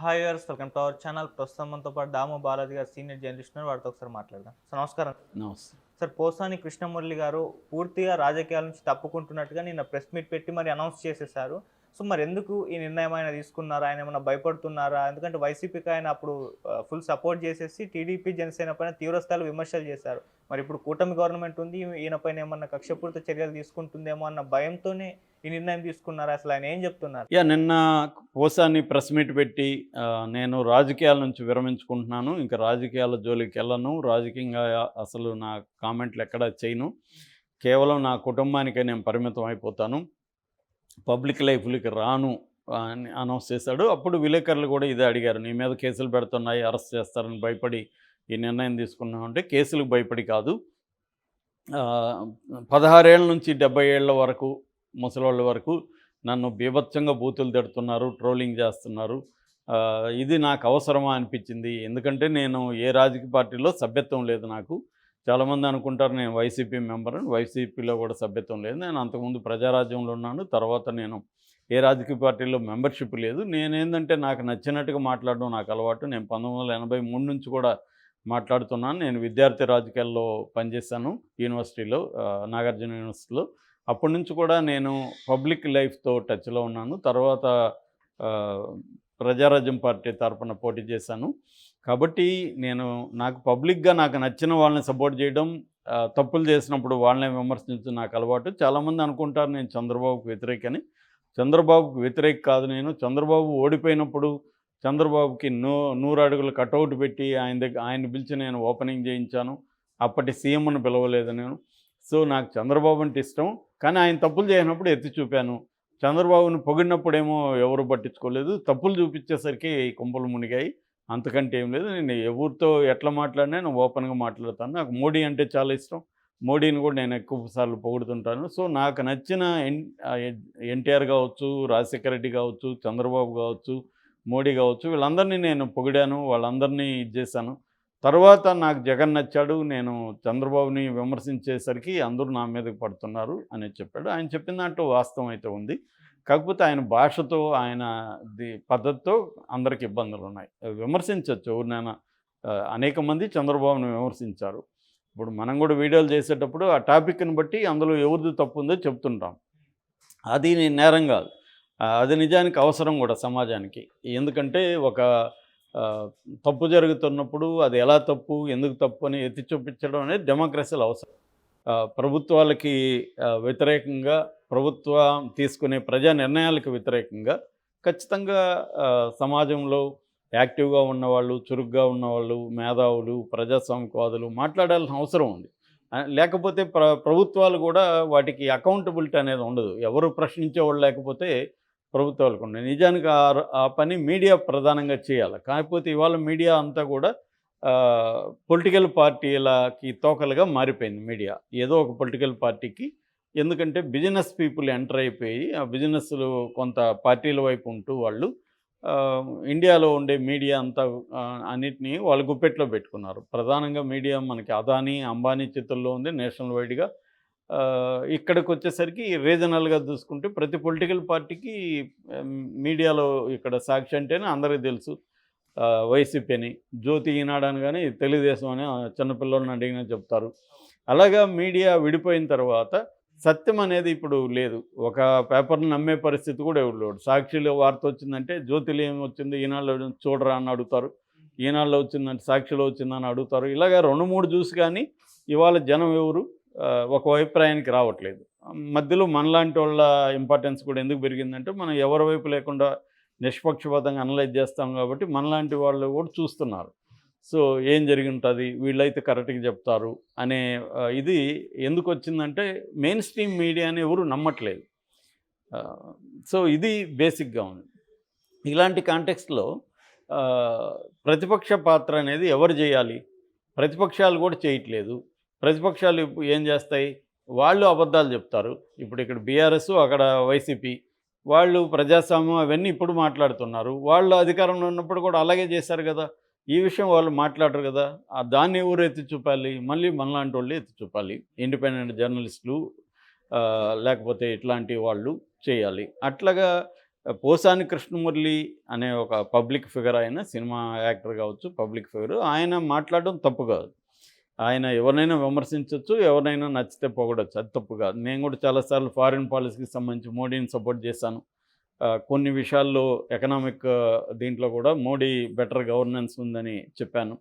Hi viewers, welcome to our channel. ప్రస్తుతం మనతో పాటు దాము బాలాజీ గారు సీనియర్ జర్నలిస్ట్ ఉన్నారు. వారితో ఒకసారి మాట్లాడదాం. సార్ నమస్కారం. నమస్తే. సార్, పోసాని కృష్ణమురళి గారు పూర్తిగా రాజకీయాల నుంచి తప్పుకుంటున్నట్టుగా నిన్న ప్రెస్ మీట్ పెట్టి మరి అనౌన్స్ చేసేసారు. సో మరి ఎందుకు ఈ నిర్ణయం ఆయన తీసుకున్నారా? ఆయన ఏమైనా భయపడుతున్నారా? ఎందుకంటే వైసీపీకి ఆయన అప్పుడు ఫుల్ సపోర్ట్ చేసేసి టీడీపీ జనసేన పైన తీవ్రస్థాయిలో విమర్శలు చేశారు. మరి ఇప్పుడు కూటమి గవర్నమెంట్ ఉంది, ఈయన పైన ఏమన్నా కక్షపూరిత చర్యలు తీసుకుంటుందేమో అన్న భయంతోనే ఈ నిర్ణయం తీసుకున్నారా? అసలు ఆయన ఏం చెప్తున్నారు? నిన్న పోసాని ప్రెస్ మీట్ పెట్టి నేను రాజకీయాల నుంచి విరమించుకుంటున్నాను. ఇంకా రాజకీయాల జోలికెళ్ళను. రాజకీయంగా అసలు నా కామెంట్లు ఎక్కడా చేయను. కేవలం నా కుటుంబానికే నేను పరిమితం అయిపోతాను. పబ్లిక్ లైఫ్‌లోకి రాను అని అనౌన్స్ చేశాడు. అప్పుడు విలేకరులు కూడా ఇదే అడిగారు. నీ మీద కేసులు పెడుతున్నాయి, అరెస్ట్ చేస్తారని భయపడి ఈ నిర్ణయం తీసుకున్నావు అంటే, కేసులకు భయపడి కాదు. 16 ఏళ్ల నుంచి 70 ఏళ్ల వరకు ముసలోళ్ళ వరకు నన్ను బీభత్సంగా బూతులు తిడుతున్నారు, ట్రోలింగ్ చేస్తున్నారు. ఇది నాకు అవసరమా అనిపించింది. ఎందుకంటే నేను ఏ రాజకీయ పార్టీలో సభ్యత్వం లేదు నాకు. చాలామంది అనుకుంటారు నేను వైసీపీ మెంబర్ని. వైసీపీలో కూడా సభ్యత్వం లేదు. నేను అంతకుముందు ప్రజారాజ్యంలో ఉన్నాను. తర్వాత నేను ఏ రాజకీయ పార్టీలో మెంబర్షిప్ లేదు. నేనేందంటే నాకు నచ్చినట్టుగా మాట్లాడడం నాకు అలవాటు. నేను 1983 నుంచి కూడా మాట్లాడుతున్నాను. నేను విద్యార్థి రాజకీయాల్లో పనిచేశాను యూనివర్సిటీలో, నాగార్జున యూనివర్సిటీలో. అప్పటి నుంచి కూడా నేను పబ్లిక్ లైఫ్తో టచ్లో ఉన్నాను. తర్వాత ప్రజారాజ్యం పార్టీ తరపున పోటీ చేశాను. కాబట్టి నాకు పబ్లిక్గా నాకు నచ్చిన వాళ్ళని సపోర్ట్ చేయడం, తప్పులు చేసినప్పుడు వాళ్ళనే విమర్శించడం నాకు అలవాటు. చాలామంది అనుకుంటారు నేను చంద్రబాబుకు వ్యతిరేకని. చంద్రబాబుకు వ్యతిరేక కాదు నేను. చంద్రబాబు ఓడిపోయినప్పుడు చంద్రబాబుకి 100 అడుగుల కటౌట్ పెట్టి ఆయన్ని పిలిచి నేను ఓపెనింగ్ చేయించాను. అప్పటి సీఎంను పిలవలేదు నేను. సో నాకు చంద్రబాబు అంటే ఇష్టం. కానీ ఆయన తప్పులు చేయనప్పుడు ఎత్తి చూపాను. చంద్రబాబుని పొగిడినప్పుడేమో ఎవరు పట్టించుకోలేదు. తప్పులు చూపించేసరికి కుంపలు మునిగాయి. అంతకంటే ఏం లేదు. నేను ఎవరితో ఎట్లా మాట్లాడినా నేను ఓపెన్గా మాట్లాడతాను. నాకు మోడీ అంటే చాలా ఇష్టం. మోడీని కూడా నేను ఎక్కువ సార్లు పొగుడుతుంటాను. సో నాకు నచ్చిన ఎన్టీఆర్ కావచ్చు, రాజశేఖర రెడ్డి కావచ్చు, చంద్రబాబు కావచ్చు, మోడీ కావచ్చు, వీళ్ళందరినీ నేను పొగిడాను. వాళ్ళందరినీ ఇది చేశాను. తర్వాత నాకు జగన్ నచ్చాడు. నేను చంద్రబాబుని విమర్శించేసరికి అందరూ నా మీదకి పడుతున్నారు అని చెప్పాడు. ఆయన చెప్పిన దాంట్లో వాస్తవం అయితే ఉంది. కాకపోతే ఆయన భాషతో, ఆయన పద్ధతితో అందరికి ఇబ్బందులు ఉన్నాయి. విమర్శించవచ్చు ఎవరినైనా. అనేక మంది చంద్రబాబుని విమర్శించారు. ఇప్పుడు మనం కూడా వీడియోలు చేసేటప్పుడు ఆ టాపిక్ని బట్టి అందులో ఎవరిది తప్పు ఉందో చెప్తుంటాం. అది నేరం కాదు. అది నిజానికి అవసరం కూడా సమాజానికి. ఎందుకంటే ఒక తప్పు జరుగుతున్నప్పుడు అది ఎలా తప్పు, ఎందుకు తప్పు అని ఎత్తి చూపించడం అనేది డెమోక్రసీలో అవసరం. ప్రభుత్వాలకి వ్యతిరేకంగా, ప్రభుత్వం తీసుకునే ప్రజా నిర్ణయాలకు వ్యతిరేకంగా ఖచ్చితంగా సమాజంలో యాక్టివ్గా ఉన్నవాళ్ళు, చురుగ్గా ఉన్నవాళ్ళు, మేధావులు, ప్రజాస్వామికవాదులు మాట్లాడాల్సిన అవసరం ఉంది. లేకపోతే ప్రభుత్వాలు కూడా వాటికి అకౌంటబిలిటీ అనేది ఉండదు. ఎవరు ప్రశ్నించేవాళ్ళు లేకపోతే ప్రభుత్వాలకు ఉన్నాయి. నిజానికి ఆ పని మీడియా ప్రధానంగా చేయాలి. కాకపోతే ఇవాళ మీడియా అంతా కూడా పొలిటికల్ పార్టీలకి తోకలుగా మారిపోయింది మీడియా. ఏదో ఒక పొలిటికల్ పార్టీకి. ఎందుకంటే బిజినెస్ పీపుల్ ఎంటర్ అయిపోయి ఆ బిజినెస్లు కొంత పార్టీల వైపు ఉంటూ వాళ్ళు ఇండియాలో ఉండే మీడియా అంతా అన్నిటినీ వాళ్ళ గుప్పెట్లో పెట్టుకున్నారు. ప్రధానంగా మీడియా మనకి అదానీ, అంబానీ చేతుల్లో ఉంది నేషనల్ వైడ్గా. ఇక్కడికి వచ్చేసరికి రీజనల్గా చూసుకుంటే ప్రతి పొలిటికల్ పార్టీకి మీడియాలో ఇక్కడ సాక్షి అంటేనే అందరికీ తెలుసు. వైసీపీ అని, జ్యోతి ఈనాడు అని, కానీ తెలుగుదేశం అని చిన్నపిల్లలను అడిగినా చెప్తారు. అలాగా మీడియా విడిపోయిన తర్వాత సత్యం అనేది ఇప్పుడు లేదు. ఒక పేపర్ని నమ్మే పరిస్థితి కూడా ఎవరు లేడు. సాక్షిలో వార్త వచ్చిందంటే జ్యోతిలో ఏమి వచ్చింది, ఈనాడులో చూడరా అని అడుగుతారు. ఈనాడులో వచ్చిందంటే సాక్షిలో వచ్చిందని అడుగుతారు. ఇలాగా 2-3 చూసి కానీ ఇవాళ జనం ఎవరు ఒక అభిప్రాయానికి రావట్లేదు. మధ్యలో మనలాంటి వాళ్ళ ఇంపార్టెన్స్ కూడా ఎందుకు పెరిగిందంటే, మనం ఎవరి వైపు లేకుండా నిష్పక్షపాతంగా అనలైజ్ చేస్తాం కాబట్టి మనలాంటి వాళ్ళు కూడా చూస్తున్నారు. సో ఏం జరిగి ఉంటుంది, వీళ్ళైతే కరెక్ట్గా చెప్తారు అనే ఇది ఎందుకు వచ్చిందంటే, మెయిన్ స్ట్రీమ్ మీడియాని ఎవరు నమ్మట్లేదు. సో ఇది బేసిక్గా ఉంది. ఇలాంటి కాంటెక్స్ట్లో ప్రతిపక్ష పాత్ర అనేది ఎవరు చేయాలి? ప్రతిపక్షాలు కూడా చేయట్లేదు. ప్రతిపక్షాలు ఏం చేస్తాయి? వాళ్ళు అబద్ధాలు చెప్తారు. ఇప్పుడు ఇక్కడ బీఆర్ఎస్, అక్కడ వైసీపీ వాళ్ళు ప్రజాస్వామ్యం అవన్నీ ఇప్పుడు మాట్లాడుతున్నారు. వాళ్ళు అధికారంలో ఉన్నప్పుడు కూడా అలాగే చేశారు కదా. ఈ విషయం వాళ్ళు మాట్లాడరు కదా. దాన్ని ఎవరు ఎత్తి చూపాలి? మళ్ళీ మనలాంటి వాళ్ళు ఎత్తి చూపాలి. ఇండిపెండెంట్ జర్నలిస్టులు లేకపోతే ఇట్లాంటి వాళ్ళు చేయాలి. అట్లాగా పోసాని కృష్ణమురళి అనే ఒక పబ్లిక్ ఫిగర్, ఆయన సినిమా యాక్టర్ కావచ్చు, పబ్లిక్ ఫిగర్. ఆయన మాట్లాడడం తప్పు కాదు. ఆయన ఎవరినైనా విమర్శించవచ్చు, ఎవరినైనా నచ్చితే పొగడొచ్చు, అది తప్పు కాదు. నేను కూడా చాలాసార్లు ఫారిన్ పాలసీకి సంబంధించి మోడీని సపోర్ట్ చేశాను. కొన్ని విషయాల్లో ఎకనామిక్ దీంట్లో కూడా మోడీ బెటర్ గవర్నెన్స్ ఉందని చెప్పాను.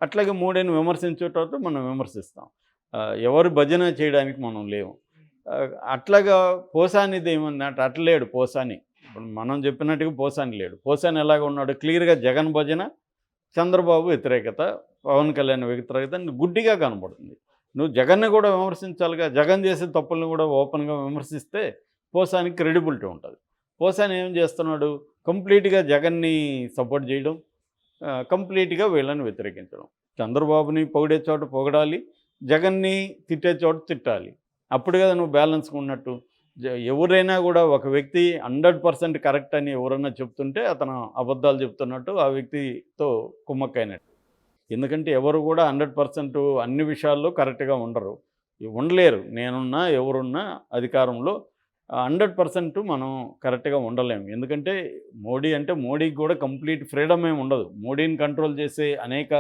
అట్లాగే మోడీని విమర్శించేటప్పుడు మనం విమర్శిస్తాం. ఎవరు భజన చేయడానికి మనం లేవు. అట్లాగా పోసానిది ఏమన్నట్టు అట్లా లేడు పోసాని. ఇప్పుడు మనం చెప్పినట్టుగా పోసాని లేడు. పోసాని ఎలాగ ఉన్నాడు, క్లియర్గా జగన్ భజన, చంద్రబాబు వ్యతిరేకత, పవన్ కళ్యాణ్ వ్యతిరేకత గుడ్డిగా కనబడుతుంది. నువ్వు జగన్ని కూడా విమర్శించాలిగా. జగన్ చేసే తప్పులను కూడా ఓపెన్గా విమర్శిస్తే పోసానికి క్రెడిబిలిటీ ఉంటుంది. పోసాని ఏం చేస్తున్నాడు, కంప్లీట్గా జగన్ని సపోర్ట్ చేయడం, కంప్లీట్గా వీళ్ళని వ్యతిరేకించడం. చంద్రబాబుని పొగిడే చోట పొగడాలి, జగన్ని తిట్టే చోట తిట్టాలి. అప్పుడు కదా నువ్వు బ్యాలెన్స్గా ఉన్నట్టు. ఎవరైనా కూడా ఒక వ్యక్తి 100% కరెక్ట్ అని ఎవరైనా చెప్తుంటే అతను అబద్ధాలు చెప్తున్నట్టు, ఆ వ్యక్తితో కుమ్మక్కైనట్టు. ఎందుకంటే ఎవరు కూడా 100% అన్ని విషయాల్లో కరెక్ట్గా ఉండరు, ఉండలేరు. నేనున్నా ఎవరున్నా అధికారంలో 100% మనం కరెక్ట్గా ఉండలేము. ఎందుకంటే మోడీ అంటే మోడీకి కూడా కంప్లీట్ ఫ్రీడమ్ ఏమి ఉండదు. మోడీని కంట్రోల్ చేసే అనేక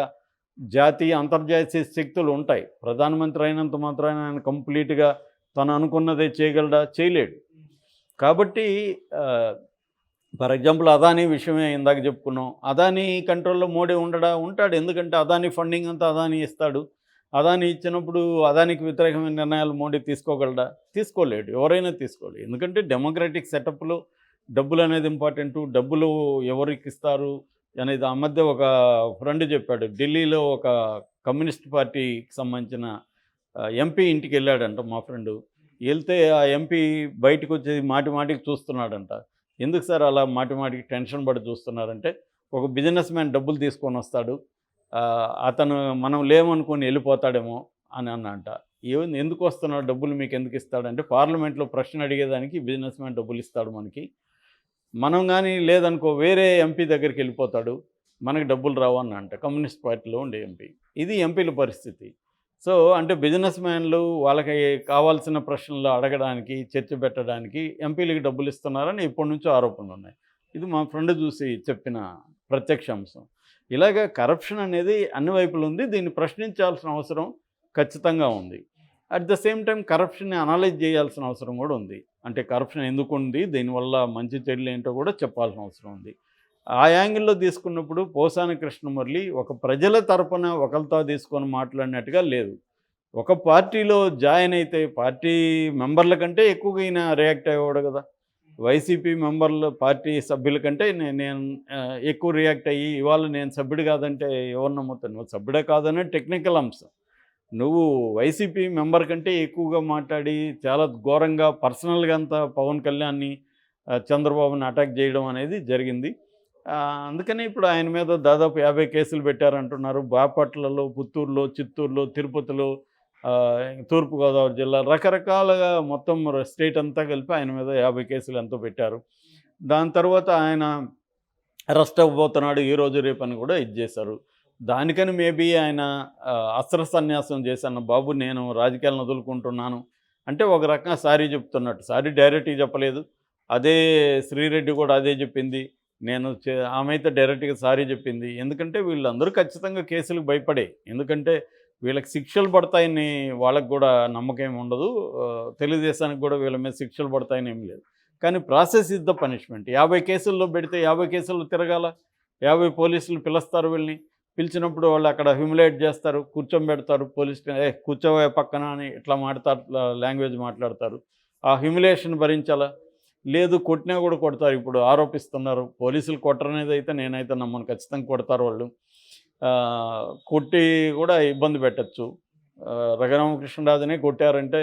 జాతీయ అంతర్జాతీయ శక్తులు ఉంటాయి. ప్రధానమంత్రి అయినంత మాత్రాన ఆయన కంప్లీట్గా తను అనుకున్నదే చేయగలడా, చేయలేడు. కాబట్టి ఫర్ ఎగ్జాంపుల్ అదానీ విషయమే ఇందాక చెప్పుకున్నాం. అదానీ కంట్రోల్లో మోడీ ఉంటాడు. ఎందుకంటే అదానీ ఫండింగ్ అంతా అదానీ ఇస్తాడు. అదానీ ఇచ్చినప్పుడు అదానికి వ్యతిరేకమైన నిర్ణయాలు మోడీ తీసుకోగలడా, తీసుకోలేడు. ఎవరైనా తీసుకోలేడు. ఎందుకంటే డెమోక్రటిక్ సెటప్లో డబ్బులు అనేది ఇంపార్టెంటు. డబ్బులు ఎవరికి ఇస్తారు అనేది ఆ మధ్య ఒక ఫ్రెండ్ చెప్పాడు. ఢిల్లీలో ఒక కమ్యూనిస్ట్ పార్టీకి సంబంధించిన ఎంపీ ఇంటికి వెళ్ళాడంట మా ఫ్రెండు. వెళ్తే ఆ ఎంపీ బయటకు వచ్చి మాటి మాటికి చూస్తున్నాడంట. ఎందుకు సార్ అలా మాటి మాటికి టెన్షన్ పడి చూస్తున్నారంటే, ఒక బిజినెస్ మ్యాన్ డబ్బులు తీసుకొని వస్తాడు, అతను మనం లేమనుకొని వెళ్ళిపోతాడేమో అని అన్నంట. ఎందుకు వస్తున్నాడు, డబ్బులు మీకు ఎందుకు ఇస్తాడంటే, పార్లమెంట్లో ప్రశ్న అడిగేదానికి బిజినెస్ మ్యాన్ డబ్బులు ఇస్తాడు మనకి. మనం కానీ లేదనుకో వేరే ఎంపీ దగ్గరికి వెళ్ళిపోతాడు, మనకి డబ్బులు రావు అన్నంట. కమ్యూనిస్ట్ పార్టీలో ఉండే ఎంపీ. ఇది ఎంపీల పరిస్థితి. సో అంటే బిజినెస్ మ్యాన్లు వాళ్ళకి కావాల్సిన ప్రశ్నలు అడగడానికి, చర్చ పెట్టడానికి ఎంపీలకి డబ్బులు ఇస్తున్నారని ఇప్పటి నుంచో ఆరోపణలు ఉన్నాయి. ఇది మా ఫ్రెండ్ చూసి చెప్పిన ప్రత్యక్ష అంశం. ఇలాగ కరప్షన్ అనేది అన్ని వైపులు ఉంది. దీన్ని ప్రశ్నించాల్సిన అవసరం ఖచ్చితంగా ఉంది. అట్ ద సేమ్ టైం కరప్షన్ని అనలైజ్ చేయాల్సిన అవసరం కూడా ఉంది. అంటే కరప్షన్ ఎందుకు ఉంది, దీనివల్ల మంచి చెడులు ఏంటో కూడా చెప్పాల్సిన అవసరం ఉంది. ఆ యాంగిల్లో తీసుకున్నప్పుడు పోసాని కృష్ణమురళి ఒక ప్రజల తరపున ఒకరితో తీసుకొని మాట్లాడినట్టుగా లేదు. ఒక పార్టీలో జాయిన్ అయితే పార్టీ మెంబర్ల కంటే ఎక్కువగా ఈయన రియాక్ట్ అయ్యేవాడు కదా. వైసీపీ మెంబర్లు పార్టీ సభ్యుల కంటే నేను ఎక్కువ రియాక్ట్ అయ్యి, ఇవాళ నేను సభ్యుడు కాదంటే ఎవరు నమ్ముతాను? నువ్వు సభ్యుడే కాదనే టెక్నికల్ అంశం. నువ్వు వైసీపీ మెంబర్ కంటే ఎక్కువగా మాట్లాడి చాలా ఘోరంగా పర్సనల్గా అంతా పవన్ కళ్యాణ్ని, చంద్రబాబుని అటాక్ చేయడం అనేది జరిగింది. అందుకని ఇప్పుడు ఆయన మీద దాదాపు 50 కేసులు పెట్టారంటున్నారు. బాపట్లలో, పుత్తూరులో, చిత్తూరులో, తిరుపతిలో, తూర్పుగోదావరి జిల్లా, రకరకాలుగా మొత్తం స్టేట్ అంతా కలిపి ఆయన మీద 50 కేసులు ఎంతో పెట్టారు. దాని తర్వాత ఆయన అరెస్ట్ అవ్వబోతున్నాడు ఈరోజు రేపు అని కూడా ఇది చేశారు. దానికని మేబీ ఆయన అస్త్ర సన్యాసం చేశాను, బాబు నేను రాజకీయాలను వదులుకుంటున్నాను అంటే ఒక రకంగా సారీ చెప్తున్నట్టు. సారీ డైరెక్ట్గా చెప్పలేదు. అదే శ్రీరెడ్డి కూడా అదే చెప్పింది. ఆమె అయితే డైరెక్ట్గా సారీ చెప్పింది. ఎందుకంటే వీళ్ళందరూ ఖచ్చితంగా కేసులకు భయపడే. ఎందుకంటే వీళ్ళకి శిక్షలు పడతాయని వాళ్ళకి కూడా నమ్మకం ఏమి ఉండదు. తెలుగుదేశానికి కూడా వీళ్ళ మీద శిక్షలు పడతాయని ఏం లేదు. కానీ ప్రాసెస్ ఇస్ ద పనిష్మెంట్. 50 కేసుల్లో పెడితే 50 కేసులు తిరగాల. 50 పోలీసులు పిలుస్తారు. వీళ్ళని పిలిచినప్పుడు వాళ్ళు అక్కడ హ్యూమిలేట్ చేస్తారు, కూర్చోబెడతారు. పోలీస్ కూర్చోవే పక్కన అని ఇట్లా లాంగ్వేజ్ మాట్లాడతారు. ఆ హ్యూమిలేషన్ భరించాలా? లేదు, కొట్టినా కూడా కొడతారు. ఇప్పుడు ఆరోపిస్తున్నారు పోలీసులు కొట్టరనేది అయితే నేనైతే నమ్మను. ఖచ్చితంగా కొడతారు వాళ్ళు. కొట్టి కూడా ఇబ్బంది పెట్టచ్చు. రఘురామకృష్ణరాజునే కొట్టారంటే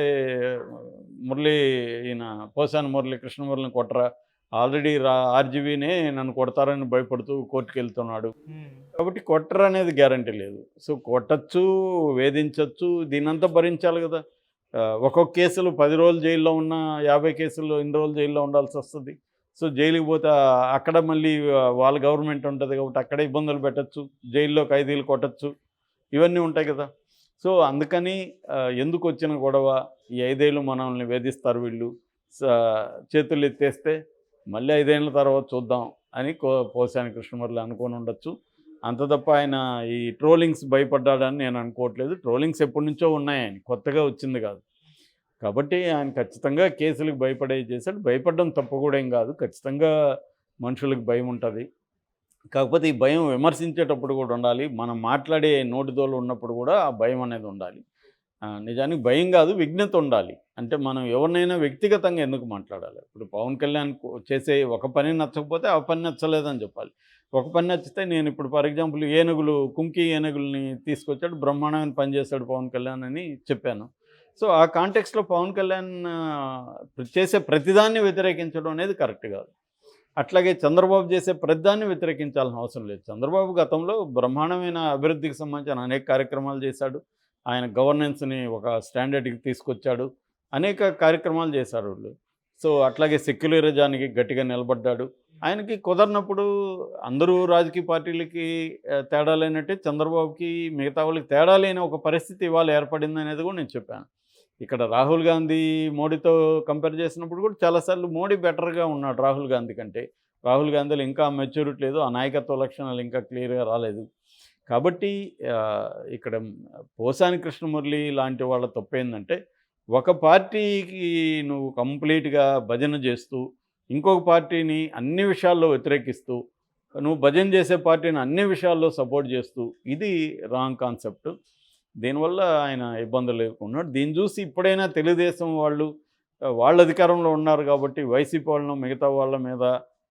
ఈయన పోసాని మురళి కృష్ణమురళిని కొట్టరా? ఆల్రెడీ ఆర్జీవీనే నన్ను కొడతారని భయపడుతూ కోర్టుకు వెళ్తున్నాడు. కాబట్టి కొట్టరు అనేది గ్యారంటీ లేదు. సో కొట్టచ్చు, వేధించవచ్చు, దీనంతా భరించాలి కదా. ఒక్కొక్క కేసులు 10 రోజులు జైల్లో ఉన్న 50 కేసులు ఇన్ని రోజులు జైల్లో ఉండాల్సి వస్తుంది. సో జైలుకి పోతే అక్కడ మళ్ళీ వాళ్ళ గవర్నమెంట్ ఉంటుంది కాబట్టి అక్కడే ఇబ్బందులు పెట్టచ్చు, జైల్లో ఖైదీలు కొట్టచ్చు, ఇవన్నీ ఉంటాయి కదా. సో అందుకని ఎందుకు వచ్చిన గొడవ, ఈ 5 ఏళ్ళు మనల్ని వేధిస్తారు వీళ్ళు, చేతులు ఎత్తేస్తే మళ్ళీ 5 ఏళ్ల తర్వాత చూద్దాం అని పోసాని కృష్ణమురళి అనుకొని ఉండొచ్చు. అంత తప్ప ఆయన ఈ ట్రోలింగ్స్ భయపడ్డాడని నేను అనుకోవట్లేదు. ట్రోలింగ్స్ ఎప్పటి నుంచో ఉన్నాయి, ఆయన కొత్తగా వచ్చింది కాదు. కాబట్టి ఆయన ఖచ్చితంగా కేసులకు భయపడే చేశాడు. భయపడడం తప్పు కూడా ఏం కాదు. ఖచ్చితంగా మనుషులకు భయం ఉంటుంది. కాకపోతే ఈ భయం విమర్శించేటప్పుడు కూడా ఉండాలి. మనం మాట్లాడే నోటిదోలు ఉన్నప్పుడు కూడా ఆ భయం అనేది ఉండాలి. నిజానికి భయం కాదు, విజ్ఞత ఉండాలి. అంటే మనం ఎవరినైనా వ్యక్తిగతంగా ఎందుకు మాట్లాడాలి? ఇప్పుడు పవన్ కళ్యాణ్ చేసే ఒక పని నచ్చకపోతే ఆ పని నచ్చలేదని చెప్పాలి. ఒక పని నచ్చితే నేను ఇప్పుడు ఫర్ ఎగ్జాంపుల్ కుంకి ఏనుగుల్ని తీసుకొచ్చాడు, బ్రహ్మాండమైన పని చేశాడు పవన్ కళ్యాణ్ అని చెప్పాను. సో ఆ కాంటెక్స్లో పవన్ కళ్యాణ్ చేసే ప్రతిదాన్ని వ్యతిరేకించడం అనేది కరెక్ట్ కాదు. అట్లాగే చంద్రబాబు చేసే ప్రతిదాన్ని వ్యతిరేకించాల్సిన అవసరం లేదు. చంద్రబాబు గతంలో బ్రహ్మాండమైన అభివృద్ధికి సంబంధించిన అనేక కార్యక్రమాలు చేశాడు. ఆయన గవర్నెన్స్ని ఒక స్టాండర్డ్కి తీసుకొచ్చాడు. అనేక కార్యక్రమాలు చేశారు వాళ్ళు. సో అట్లాగే సెక్యులరిజానికి గట్టిగా నిలబడ్డాడు. ఆయనకి కుదరినప్పుడు అందరూ రాజకీయ పార్టీలకి తేడా లేనట్టే చంద్రబాబుకి మిగతా వాళ్ళకి తేడా లేని ఒక పరిస్థితి ఇవాళ ఏర్పడింది అనేది కూడా నేను చెప్పాను. ఇక్కడ రాహుల్ గాంధీ మోడీతో కంపేర్ చేసినప్పుడు కూడా చాలాసార్లు మోడీ బెటర్గా ఉన్నాడు రాహుల్ గాంధీ కంటే. రాహుల్ గాంధీలో ఇంకా మెచ్యూరిటీ లేదు, ఆ నాయకత్వ లక్షణాలు ఇంకా క్లియర్గా రాలేదు. కాబట్టి ఇక్కడ పోసాని కృష్ణమురళి లాంటి వాళ్ళ తప్పేందంటే, ఒక పార్టీకి నువ్వు కంప్లీట్గా భజన చేస్తూ ఇంకొక పార్టీని అన్ని విషయాల్లో వ్యతిరేకిస్తూ, నువ్వు భజన చేసే పార్టీని అన్ని విషయాల్లో సపోర్ట్ చేస్తూ, ఇది రాంగ్ కాన్సెప్ట్. దీనివల్ల ఆయన ఇబ్బందులు ఎదుర్కొన్నాడు. దీన్ని చూసి ఇప్పుడైనా తెలుగుదేశం వాళ్ళు వాళ్ళ అధికారంలో ఉన్నారు కాబట్టి వైసీపీ వాళ్ళను మిగతా వాళ్ళ మీద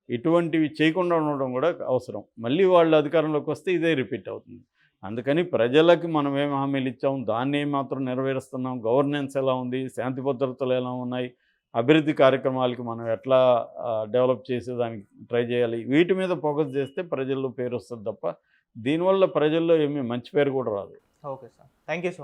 ఇటువంటివి చేయకుండా ఉండడం కూడా అవసరం. మళ్ళీ వాళ్ళు అధికారంలోకి వస్తే ఇదే రిపీట్ అవుతుంది. అందుకని ప్రజలకి మనం ఏం హామీలు ఇచ్చాం, దాన్ని మాత్రం నెరవేరుస్తున్నాం, గవర్నెన్స్ ఎలా ఉంది, శాంతి భద్రతలు ఎలా ఉన్నాయి, అభివృద్ధి కార్యక్రమాలకి మనం ఎట్లా డెవలప్ చేసేదానికి ట్రై చేయాలి, వీటి మీద ఫోకస్ చేస్తే ప్రజల్లో పేరు వస్తుంది తప్ప దీనివల్ల ప్రజల్లో ఏమీ మంచి పేరు కూడా రాదు. Okay sir, thank you so much.